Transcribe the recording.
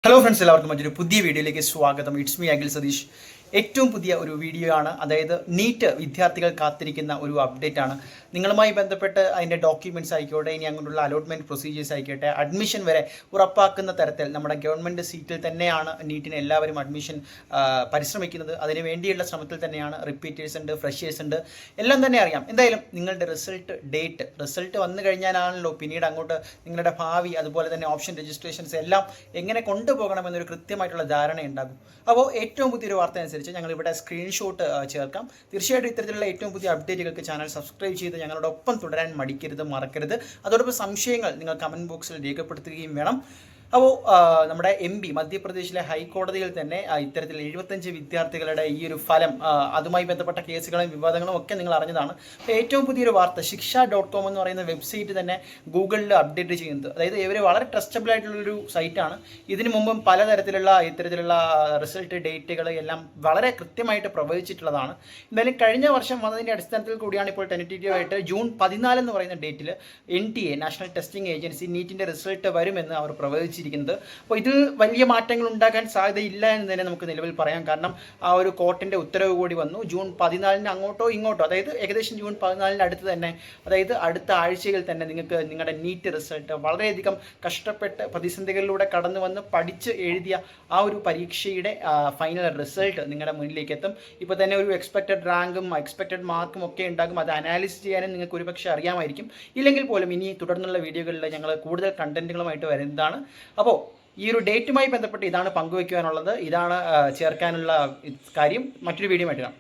Hello friends, എല്ലാവർക്കും മറ്റൊരു പുതിയ വീഡിയോയിലേക്ക് സ്വാഗതം. It's me Akhil Satheesh. ഏറ്റവും പുതിയ ഒരു വീഡിയോ ആണ്, അതായത് നീറ്റ് വിദ്യാർത്ഥികൾ കാത്തിരിക്കുന്ന ഒരു അപ്ഡേറ്റ് ആണ്. നിങ്ങളുമായി ബന്ധപ്പെട്ട് അതിൻ്റെ ഡോക്യുമെൻറ്റ്സ് ആയിക്കോട്ടെ, ഇനി അങ്ങോട്ടുള്ള അലോട്ട്മെൻറ്റ് പ്രൊസീജിയേഴ്സ് ആയിക്കോട്ടെ, അഡ്മിഷൻ വരെ ഉറപ്പാക്കുന്ന തരത്തിൽ നമ്മുടെ ഗവൺമെൻറ് സീറ്റിൽ തന്നെയാണ് നീറ്റിന് എല്ലാവരും അഡ്മിഷൻ പരിശ്രമിക്കുന്നത്. അതിന് വേണ്ടിയുള്ള ശ്രമത്തിൽ തന്നെയാണ്. റിപ്പീറ്റേഴ്സ് ഉണ്ട്, ഫ്രഷേഴ്സ് ഉണ്ട്, എല്ലാം തന്നെ അറിയാം. എന്തായാലും നിങ്ങളുടെ റിസൾട്ട് വന്നു കഴിഞ്ഞാലാണല്ലോ പിന്നീട് അങ്ങോട്ട് നിങ്ങളുടെ ഭാവി, അതുപോലെ തന്നെ ഓപ്ഷൻ രജിസ്ട്രേഷൻസ് എല്ലാം എങ്ങനെ കൊണ്ടുപോകണമെന്നൊരു കൃത്യമായിട്ടുള്ള ധാരണ ഉണ്ടാകും. അപ്പോൾ ഏറ്റവും പുതിയൊരു വാർത്ത അനുസരിച്ച് ഞങ്ങളിവിടെ സ്ക്രീൻഷോട്ട് ചേർക്കാം. തീർച്ചയായിട്ടും ഇത്തരത്തിലുള്ള ഏറ്റവും പുതിയ അപ്ഡേറ്റുകൾക്ക് ചാനൽ സബ്സ്ക്രൈബ് ചെയ്ത് ഞങ്ങളോടൊപ്പം തുടരാൻ മറക്കരുത്. അതോടൊപ്പം സംശയങ്ങൾ നിങ്ങൾ കമൻറ്റ് ബോക്സിൽ രേഖപ്പെടുത്തുകയും വേണം. അപ്പോൾ നമ്മുടെ MP മധ്യപ്രദേശിലെ ഹൈക്കോടതിയിൽ തന്നെ ഇത്തരത്തിൽ 75 വിദ്യാർത്ഥികളുടെ ഈ ഒരു ഫലം, അതുമായി ബന്ധപ്പെട്ട കേസുകളും വിവാദങ്ങളും ഒക്കെ നിങ്ങൾ അറിഞ്ഞതാണ്. അപ്പോൾ ഏറ്റവും പുതിയൊരു വാർത്ത, ശിക്ഷ.com എന്ന് പറയുന്ന വെബ്സൈറ്റ് തന്നെ ഗൂഗിളിൽ അപ്ഡേറ്റ് ചെയ്യുന്നത്. അതായത് ഇവർ വളരെ ട്രസ്റ്റബിൾ ആയിട്ടുള്ളൊരു സൈറ്റാണ്. ഇതിനു മുമ്പും പലതരത്തിലുള്ള ഇത്തരത്തിലുള്ള റിസൾട്ട് ഡേറ്റുകൾ എല്ലാം വളരെ കൃത്യമായിട്ട് പ്രവചിച്ചിട്ടുള്ളതാണ്. എന്തായാലും കഴിഞ്ഞ വർഷം വന്നതിൻ്റെ അടിസ്ഥാനത്തിൽ കൂടിയാണ് ഇപ്പോൾ ടെൻറ്റേറ്റീവായിട്ട് ജൂൺ 14 എന്ന് പറയുന്ന ഡേറ്റിൽ NTA നാഷണൽ ടെസ്റ്റിംഗ് ഏജൻസി നീറ്റിൻ്റെ റിസൾട്ട് വരുമെന്ന് അവർ പ്രവചിച്ചിരിക്കുന്നത്. അപ്പോൾ ഇതിൽ വലിയ മാറ്റങ്ങൾ ഉണ്ടാകാൻ സാധ്യതയില്ല എന്ന് തന്നെ നമുക്ക് നിലവിൽ പറയാം. കാരണം ആ ഒരു കോർട്ടിൻ്റെ ഉത്തരവ് കൂടി വന്നു. ജൂൺ 14 അങ്ങോട്ടോ ഇങ്ങോട്ടോ, അതായത് ഏകദേശം ജൂൺ 14 അടുത്ത് തന്നെ, അതായത് അടുത്ത ആഴ്ചയിൽ തന്നെ നിങ്ങൾക്ക് നിങ്ങളുടെ നീറ്റ് റിസൾട്ട്, വളരെയധികം കഷ്ടപ്പെട്ട് പ്രതിസന്ധികളിലൂടെ കടന്നു വന്ന് പഠിച്ച് എഴുതിയ ആ ഒരു പരീക്ഷയുടെ ഫൈനൽ റിസൾട്ട് നിങ്ങളുടെ മുന്നിലേക്ക് എത്തും. ഇപ്പോൾ തന്നെ ഒരു എക്സ്പെക്റ്റഡ് റാങ്കും എക്സ്പെക്റ്റഡ് മാർക്കും ഒക്കെ ഉണ്ടാകും. അത് അനാലിസിസ് ചെയ്യാനും നിങ്ങൾക്ക് ഒരുപക്ഷെ അറിയാമായിരിക്കും. ഇല്ലെങ്കിൽ പോലും ഇനി തുടർന്നുള്ള വീഡിയോകളിൽ ഞങ്ങൾ കൂടുതൽ കണ്ടന്റുകളുമായിട്ട് വരുന്നതാണ്. അപ്പോൾ ഈ ഒരു ഡേറ്റുമായി ബന്ധപ്പെട്ട് ഇതാണ് പങ്കുവയ്ക്കുവാനുള്ളത്, ഇതാണ് ചേർക്കാനുള്ള കാര്യം. മറ്റൊരു വീഡിയോ ആയിട്ട് കാണാം.